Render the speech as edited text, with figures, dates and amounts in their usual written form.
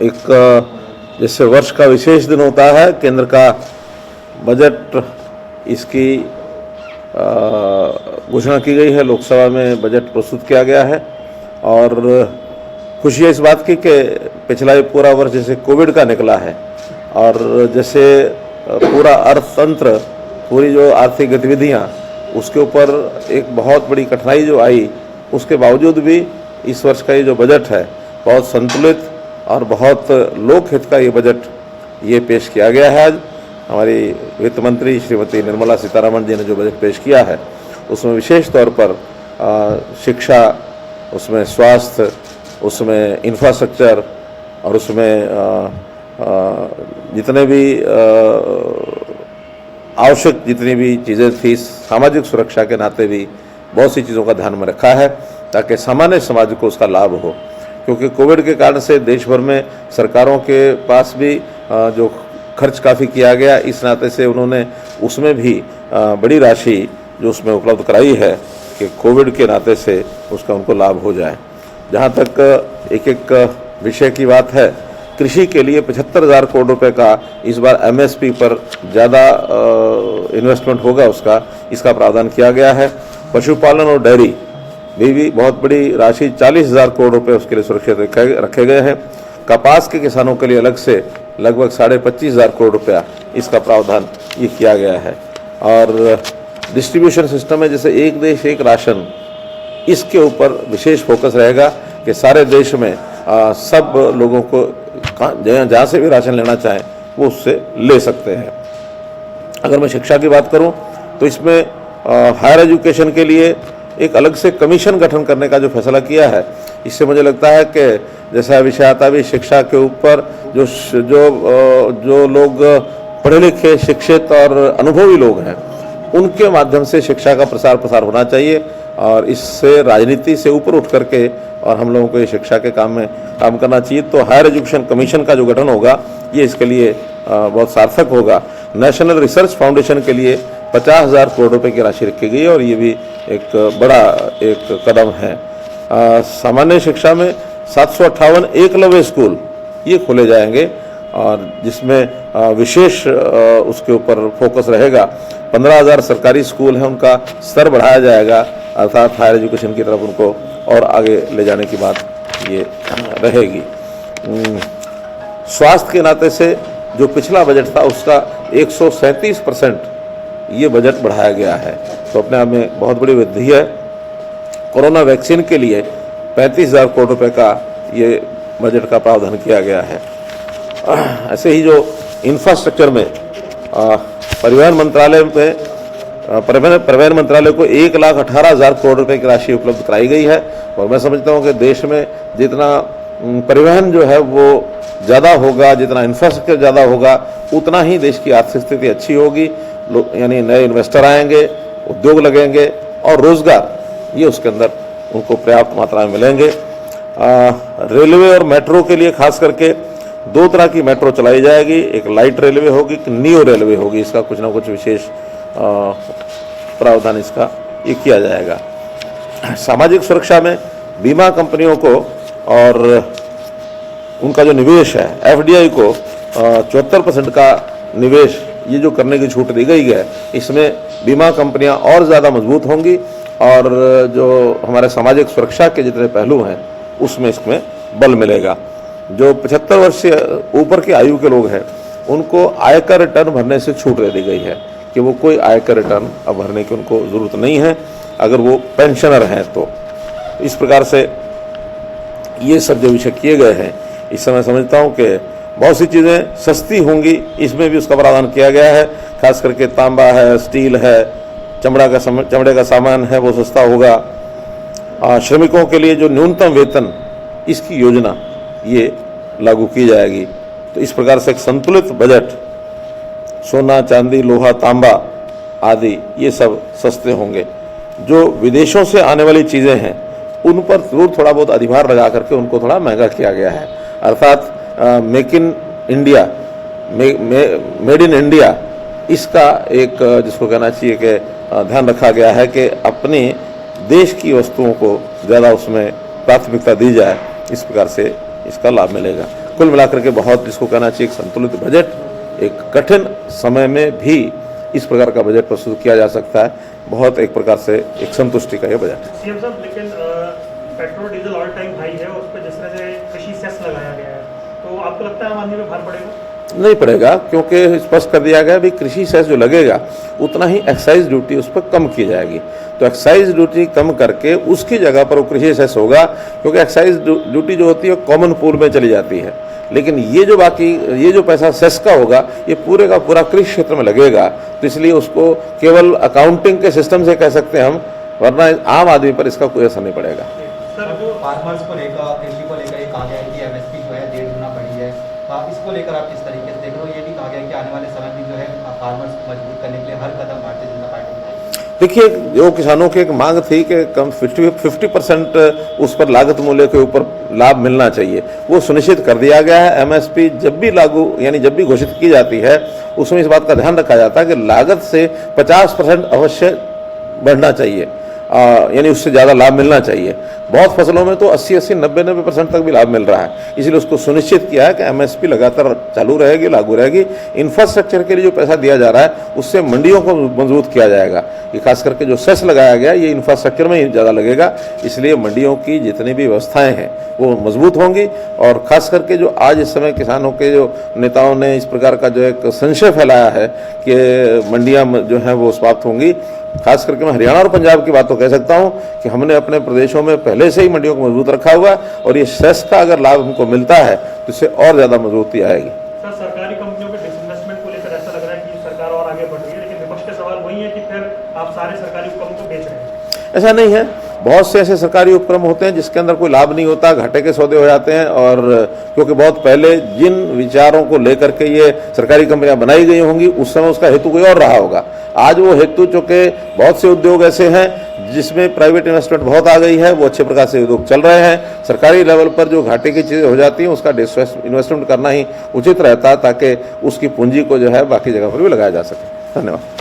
एक जैसे वर्ष का विशेष दिन होता है, केंद्र का बजट, इसकी घोषणा की गई है, लोकसभा में बजट प्रस्तुत किया गया है। और खुशी है इस बात की कि पिछला ये पूरा वर्ष जैसे कोविड का निकला है और जैसे पूरा अर्थतंत्र, पूरी जो आर्थिक गतिविधियां, उसके ऊपर एक बहुत बड़ी कठिनाई जो आई, उसके बावजूद भी इस वर्ष का ये जो बजट है बहुत संतुलित और बहुत लोकहित का ये बजट ये पेश किया गया है। आज हमारी वित्त मंत्री श्रीमती निर्मला सीतारमण जी ने जो बजट पेश किया है उसमें विशेष तौर पर शिक्षा, उसमें स्वास्थ्य, उसमें इंफ्रास्ट्रक्चर और उसमें जितने भी आवश्यक जितनी भी चीज़ें थी, सामाजिक सुरक्षा के नाते भी बहुत सी चीज़ों का ध्यान में रखा है ताकि सामान्य समाज को उसका लाभ हो। क्योंकि कोविड के कारण से देश भर में सरकारों के पास भी जो खर्च काफ़ी किया गया, इस नाते से उन्होंने उसमें भी बड़ी राशि जो उसमें उपलब्ध कराई है कि कोविड के नाते से उसका उनको लाभ हो जाए। जहाँ तक एक एक विषय की बात है, कृषि के लिए 75,000 करोड़ रुपए का इस बार एमएसपी पर ज़्यादा इन्वेस्टमेंट होगा, इसका प्रावधान किया गया है। पशुपालन और डेयरी भी बहुत बड़ी राशि 40,000 करोड़ रुपए उसके लिए सुरक्षित रखे गए हैं। कपास के किसानों के लिए अलग से लगभग 25,500 करोड़ रुपया इसका प्रावधान ये किया गया है। और डिस्ट्रीब्यूशन सिस्टम है, जैसे एक देश एक राशन, इसके ऊपर विशेष फोकस रहेगा कि सारे देश में सब लोगों को जहाँ से भी राशन लेना चाहें वो उससे ले सकते हैं। अगर मैं शिक्षा की बात करूं तो इसमें हायर एजुकेशन के लिए एक अलग से कमीशन गठन करने का जो फैसला किया है, इससे मुझे लगता है कि जैसा विषय आता भी शिक्षा के ऊपर जो लोग पढ़े लिखे, शिक्षित और अनुभवी लोग हैं, उनके माध्यम से शिक्षा का प्रसार होना चाहिए और इससे राजनीति से ऊपर उठ करके और हम लोगों को ये शिक्षा के काम में काम करना चाहिए। तो हायर एजुकेशन कमीशन का जो गठन होगा ये इसके लिए बहुत सार्थक होगा। नेशनल रिसर्च फाउंडेशन के लिए 50,000 करोड़ रुपए की राशि रखी गई है और ये भी एक बड़ा एक कदम है। सामान्य शिक्षा में 758 एकलव्य स्कूल ये खोले जाएंगे और जिसमें विशेष उसके ऊपर फोकस रहेगा। 15,000 सरकारी स्कूल हैं, उनका स्तर बढ़ाया जाएगा, अर्थात हायर एजुकेशन की तरफ उनको और आगे ले जाने की बात ये रहेगी। स्वास्थ्य के नाते से जो पिछला बजट था उसका 137% ये बजट बढ़ाया गया है, तो अपने आप में बहुत बड़ी वृद्धि है। कोरोना वैक्सीन के लिए 35,000 करोड़ रुपए का ये बजट का प्रावधान किया गया है। ऐसे ही जो इंफ्रास्ट्रक्चर में परिवहन मंत्रालय को 1,18,000 करोड़ रुपए की राशि उपलब्ध कराई गई है और मैं समझता हूँ कि देश में जितना परिवहन जो है वो ज़्यादा होगा, जितना इंफ्रास्ट्रक्चर ज़्यादा होगा, उतना ही देश की आर्थिक स्थिति अच्छी होगी। यानी नए इन्वेस्टर आएंगे, उद्योग लगेंगे और रोजगार ये उसके अंदर उनको पर्याप्त मात्रा में मिलेंगे। रेलवे और मेट्रो के लिए खास करके 2 तरह की मेट्रो चलाई जाएगी, एक लाइट रेलवे होगी, एक नियो रेलवे होगी। इसका कुछ ना कुछ विशेष प्रावधान इसका ये किया जाएगा। सामाजिक सुरक्षा में बीमा कंपनियों को और उनका जो निवेश है, एफडीआई को 74% का निवेश ये जो करने की छूट दी गई है, इसमें बीमा कंपनियां और ज़्यादा मजबूत होंगी और जो हमारे सामाजिक सुरक्षा के जितने पहलू हैं उसमें इसमें बल मिलेगा। जो 75 वर्ष से ऊपर की आयु के लोग हैं उनको आयकर रिटर्न भरने से छूट दे दी गई है कि वो कोई आयकर रिटर्न अब भरने की उनको ज़रूरत नहीं है अगर वो पेंशनर हैं तो। इस प्रकार से ये सब जो विषय किए गए हैं, इस समय समझता हूँ कि बहुत सी चीज़ें सस्ती होंगी, इसमें भी उसका प्रावधान किया गया है। खास करके तांबा है, स्टील है, चमड़े का सामान है, वो सस्ता होगा। श्रमिकों के लिए जो न्यूनतम वेतन, इसकी योजना ये लागू की जाएगी। तो इस प्रकार से एक संतुलित बजट, सोना, चांदी, लोहा, तांबा आदि ये सब सस्ते होंगे। जो विदेशों से आने वाली चीज़ें हैं उन पर जरूर थोड़ा बहुत अधिभार लगा करके उनको थोड़ा महंगा किया गया है, अर्थात make in India, made in India, इसका एक जिसको कहना चाहिए कि ध्यान रखा गया है कि अपने देश की वस्तुओं को ज़्यादा उसमें प्राथमिकता दी जाए। इस प्रकार से इसका लाभ मिलेगा। कुल मिलाकर के बहुत, जिसको कहना चाहिए, एक संतुलित बजट, एक कठिन समय में भी इस प्रकार का बजट प्रस्तुत किया जा सकता है। बहुत एक प्रकार से एक संतुष्टि का यह बजट है। सीएम साहब, लेकिन petrol diesel all time high है और उस पर जिस तरह से कृषि सेस लगाया गया है, तो आपको लगता है आम आदमी पे भार पड़ेगा? नहीं पड़ेगा, क्योंकि स्पष्ट कर दिया गया भी कृषि सेस जो लगेगा उतना ही एक्साइज ड्यूटी उस पर कम की जाएगी। तो एक्साइज ड्यूटी कम करके उसकी जगह पर वो कृषि सेस होगा, क्योंकि एक्साइज ड्यूटी जो होती है कॉमन पूल में चली जाती है। लेकिन ये जो पैसा सेस का होगा ये पूरे का पूरा कृषि क्षेत्र में लगेगा, तो इसलिए उसको केवल अकाउंटिंग के सिस्टम से कह सकते हैं हम, वरना आम आदमी पर इसका कोई असर नहीं पड़ेगा। सर, जो फार्मर्स को लेकर, कृषि को लेकर ये कहा गया है कि एमएसपी जो है 1.5 गुना बढ़ी है, इसको लेकर आप किस तरीके से देख रहे हो? ये भी कहा गया है कि आने वाले समय में जो है फार्मर्स को मजबूत करने के लिए हर कदम भारतीय जनता पार्टी उठाएगी। देखिए, जो किसानों की एक मांग थी कि कम 50% उस पर लागत मूल्य के ऊपर लाभ मिलना चाहिए, वो सुनिश्चित कर दिया गया है। एमएसपी जब भी लागू, यानी जब भी घोषित की जाती है, उसमें इस बात का ध्यान रखा जाता है कि लागत से 50% अवश्य बढ़ना चाहिए, यानी उससे ज़्यादा लाभ मिलना चाहिए। बहुत फसलों में तो 80-80, 90-90% तक भी लाभ मिल रहा है, इसलिए उसको सुनिश्चित किया है कि एमएसपी लगातार चालू रहेगी, लागू रहेगी। इंफ्रास्ट्रक्चर के लिए जो पैसा दिया जा रहा है उससे मंडियों को मजबूत किया जाएगा। ये खास करके जो सेस लगाया गया ये इंफ्रास्ट्रक्चर में ही ज़्यादा लगेगा, इसलिए मंडियों की जितनी भी व्यवस्थाएँ हैं वो मजबूत होंगी। और ख़ास करके जो आज इस समय किसानों के जो नेताओं ने इस प्रकार का जो एक संशय फैलाया है कि मंडियाँ जो हैं वो समाप्त होंगी, खास करके मैं हरियाणा और पंजाब की बात तो कह सकता हूं कि हमने अपने प्रदेशों में पहले से ही मंडियों को मजबूत रखा हुआ, और ये सेस का अगर लाभ हमको मिलता है तो इससे और ज़्यादा मजबूती आएगी। सर, सरकारी कंपनियों के डिसइन्वेस्टमेंट को लेकर ऐसा लग रहा है कि सरकार और आगे बढ़ रही है, लेकिन विपक्ष का सवाल वही है कि फिर आप सारे सरकारी उपक्रम को बेच रहे हैं। ऐसा नहीं है, बहुत से ऐसे सरकारी उपक्रम होते हैं जिसके अंदर कोई लाभ नहीं होता, घाटे के सौदे हो जाते हैं। और क्योंकि बहुत पहले जिन विचारों को लेकर के ये सरकारी कंपनियां बनाई गई होंगी उस समय उसका हेतु कोई और रहा होगा। आज वो हेतु, चूँकि बहुत से उद्योग ऐसे हैं जिसमें प्राइवेट इन्वेस्टमेंट बहुत आ गई है, वो अच्छे प्रकार से उद्योग चल रहे हैं। सरकारी लेवल पर जो घाटे की चीज़ें हो जाती हैं उसका इन्वेस्टमेंट करना ही उचित रहता है, ताकि उसकी पूंजी को जो है बाकी जगह पर भी लगाया जा सके। धन्यवाद।